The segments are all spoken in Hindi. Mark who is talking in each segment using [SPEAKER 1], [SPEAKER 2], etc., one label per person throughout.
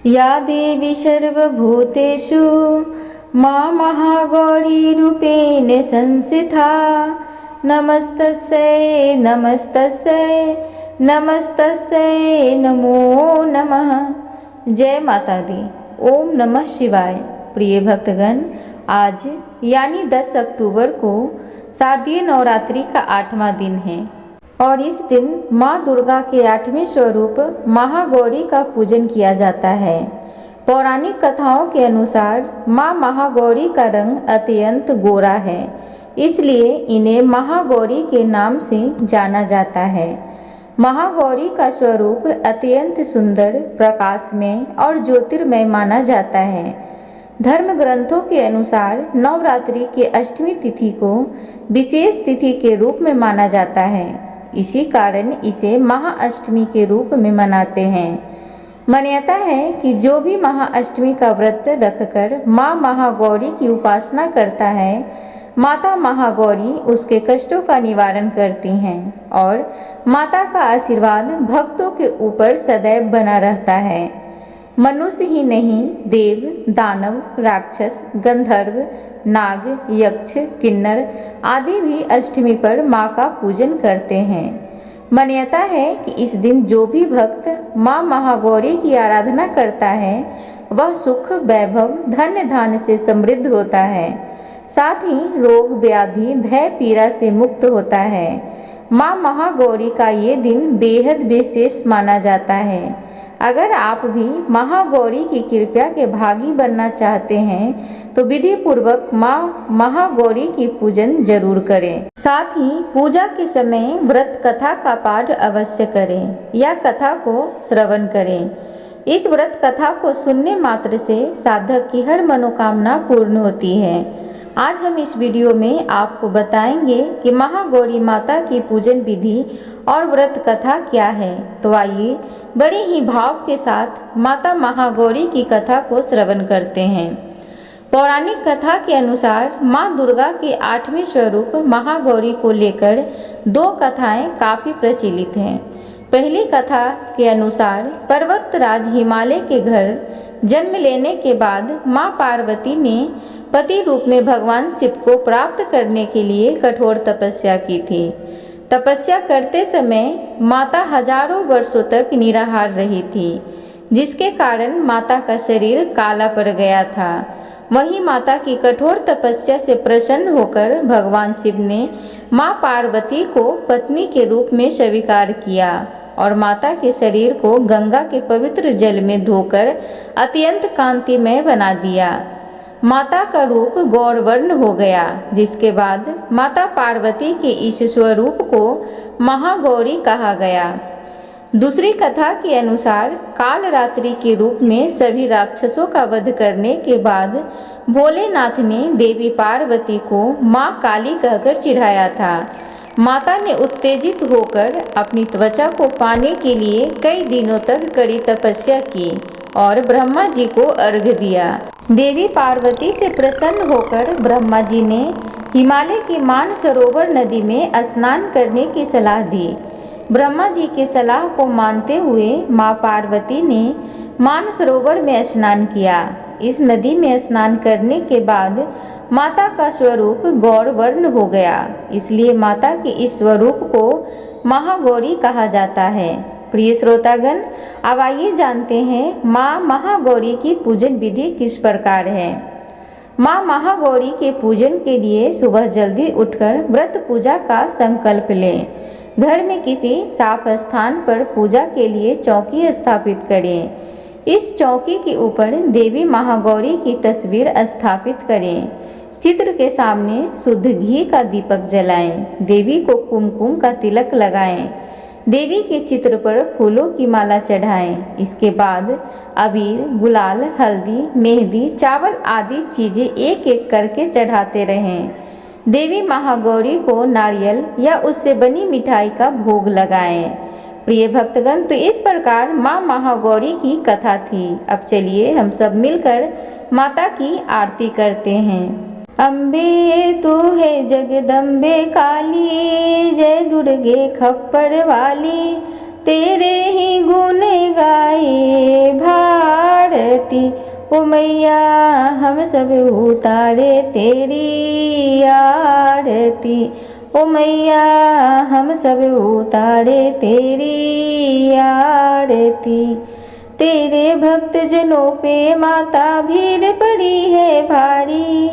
[SPEAKER 1] या देवी सर्वभूतेषु मां महागौरीरूपेण संस्थिता। नमस्तस्यै नमस्तस्यै नमस्तस्यै नमो नमः। जय माता दी। ओम नमः शिवाय। प्रिय भक्तगण, आज यानी 10 अक्टूबर को शारदीय नवरात्रि का 8वां दिन है और इस दिन माँ दुर्गा के 8वें स्वरूप महागौरी का पूजन किया जाता है। पौराणिक कथाओं के अनुसार माँ महागौरी का रंग अत्यंत गोरा है, इसलिए इन्हें महागौरी के नाम से जाना जाता है। महागौरी का स्वरूप अत्यंत सुंदर, प्रकाशमय और ज्योतिर्मय माना जाता है। धर्म ग्रंथों के अनुसार नवरात्रि के अष्टमी तिथि को विशेष तिथि के रूप में माना जाता है, इसी कारण इसे महाअष्टमी के रूप में मनाते हैं। मान्यता है कि जो भी महाअष्टमी का व्रत रखकर माँ महागौरी की उपासना करता है, माता महागौरी उसके कष्टों का निवारण करती हैं और माता का आशीर्वाद भक्तों के ऊपर सदैव बना रहता है। मनुष्य ही नहीं, देव, दानव, राक्षस, गंधर्व, नाग, यक्ष, किन्नर आदि भी अष्टमी पर माँ का पूजन करते हैं। मान्यता है कि इस दिन जो भी भक्त माँ महागौरी की आराधना करता है वह सुख, वैभव, धन्य धान्य से समृद्ध होता है, साथ ही रोग, व्याधि, भय, पीड़ा से मुक्त होता है। माँ महागौरी का ये दिन बेहद विशेष माना जाता है। अगर आप भी महागौरी की कृपा के भागी बनना चाहते हैं तो विधि पूर्वक माँ महागौरी की पूजन जरूर करें। साथ ही पूजा के समय व्रत कथा का पाठ अवश्य करें या कथा को श्रवण करें। इस व्रत कथा को सुनने मात्र से साधक की हर मनोकामना पूर्ण होती है। आज हम इस वीडियो में आपको बताएंगे कि महागौरी माता की पूजन विधि और व्रत कथा क्या है। तो आइए बड़े ही भाव के साथ माता महागौरी की कथा को श्रवण करते हैं। पौराणिक कथा के अनुसार माँ दुर्गा के 8वें स्वरूप महागौरी को लेकर 2 कथाएं काफ़ी प्रचलित हैं। पहली कथा के अनुसार पर्वतराज हिमालय के घर जन्म लेने के बाद माँ पार्वती ने पति रूप में भगवान शिव को प्राप्त करने के लिए कठोर तपस्या की थी। तपस्या करते समय माता हजारों वर्षों तक निराहार रही थी, जिसके कारण माता का शरीर काला पड़ गया था। वहीं माता की कठोर तपस्या से प्रसन्न होकर भगवान शिव ने माँ पार्वती को पत्नी के रूप में स्वीकार किया और माता के शरीर को गंगा के पवित्र जल में धोकर अत्यंत कांतिमय बना दिया। माता का रूप गौरवर्ण हो गया, जिसके बाद माता पार्वती के इस स्वरूप को महागौरी कहा गया। दूसरी कथा के अनुसार कालरात्रि के रूप में सभी राक्षसों का वध करने के बाद भोलेनाथ ने देवी पार्वती को माँ काली कहकर चिढ़ाया था। माता ने उत्तेजित होकर अपनी त्वचा को पाने के लिए कई दिनों तक कड़ी तपस्या की और ब्रह्मा जी को अर्घ्य दिया। देवी पार्वती से प्रसन्न होकर ब्रह्मा जी ने हिमालय की मानसरोवर नदी में स्नान करने की सलाह दी। ब्रह्मा जी की सलाह को मानते हुए माँ पार्वती ने मानसरोवर में स्नान किया। इस नदी में स्नान करने के बाद माता का स्वरूप गौरवर्ण हो गया, इसलिए माता के इस स्वरूप को महागौरी कहा जाता है। प्रिय श्रोतागण, अब आइए जानते हैं माँ महागौरी की पूजन विधि किस प्रकार है। माँ महागौरी के पूजन के लिए सुबह जल्दी उठकर व्रत पूजा का संकल्प लें। घर में किसी साफ स्थान पर पूजा के लिए चौकी स्थापित करें। इस चौकी के ऊपर देवी महागौरी की तस्वीर स्थापित करें। चित्र के सामने शुद्ध घी का दीपक जलाएं। देवी को कुमकुम का तिलक लगाएं। देवी के चित्र पर फूलों की माला चढ़ाएं। इसके बाद अबीर, गुलाल, हल्दी, मेहंदी, चावल आदि चीज़ें एक एक करके चढ़ाते रहें। देवी महागौरी को नारियल या उससे बनी मिठाई का भोग लगाएं। प्रिय भक्तगण, तो इस प्रकार माँ महागौरी की कथा थी। अब चलिए हम सब मिलकर माता की आरती करते हैं। अम्बे तू है जगदम्बे काली, जय दुर्गे खप्पर वाली, तेरे ही गुण गाए भारत आरती। ओ मैया हम सब उतारे तेरी आरती। ओ मैया हम सब उतारे तेरी आरती। तेरे भक्त जनों पे माता भीड़ पड़ी है भारी,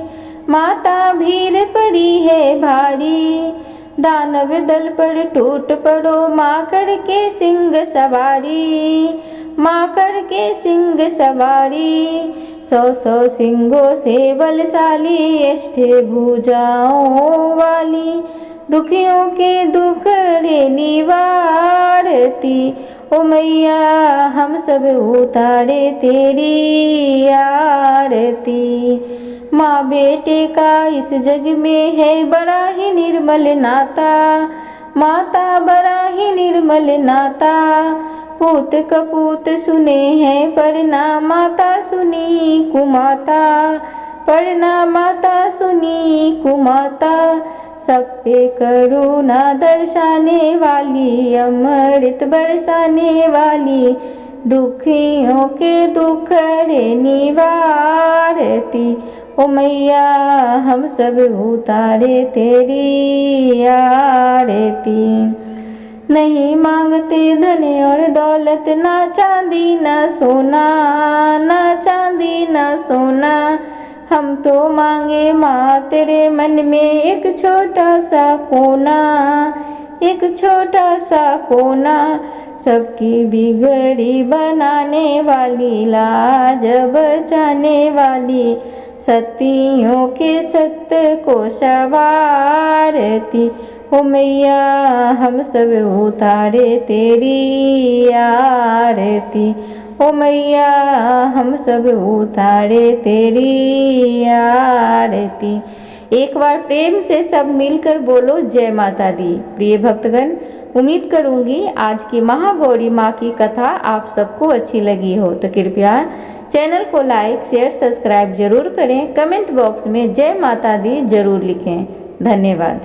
[SPEAKER 1] माता भीड़ पड़ी है भारी। दानव दल पर टूट पड़ो माँ करके सिंह सवारी, माँ करके सिंह सवारी। 100 सिंगों से बलशाली अष्टभुजाओं वाली, दुखियों के दुख रे निवारती। ओ मैया हम सब उतारे तेरी आरती। माँ बेटे का इस जग में है बड़ा ही निर्मल नाता, माता बड़ा ही निर्मल नाता। पूत कपूत सुने हैं पर ना माता सुनी कुमाता, पर ना माता सुनी कुमाता। सब पे करुणा दर्शाने वाली, अमृत बरसाने वाली, दुखियों के दुख रे निवारती। ओ मैया हम सब उतारे तेरी आरती। नहीं मांगते धन और दौलत, ना चांदी ना सोना, ना चांदी ना सोना। हम तो मांगे माँ तेरे मन में एक छोटा सा कोना, एक छोटा सा कोना। सबकी बिगड़ी बनाने वाली, लाज बचाने वाली, सतियों के सत्य को संवारती। ओ मैया हम सब उतारे तेरी आरती। ओ मैया हम सब उतारे तेरी आरती। एक बार प्रेम से सब मिलकर बोलो जय माता दी। प्रिय भक्तगण, उम्मीद करूंगी आज की महागौरी माँ की कथा आप सबको अच्छी लगी हो, तो कृपया चैनल को लाइक शेयर सब्सक्राइब जरूर करें। कमेंट बॉक्स में जय माता दी जरूर लिखें। धन्यवाद।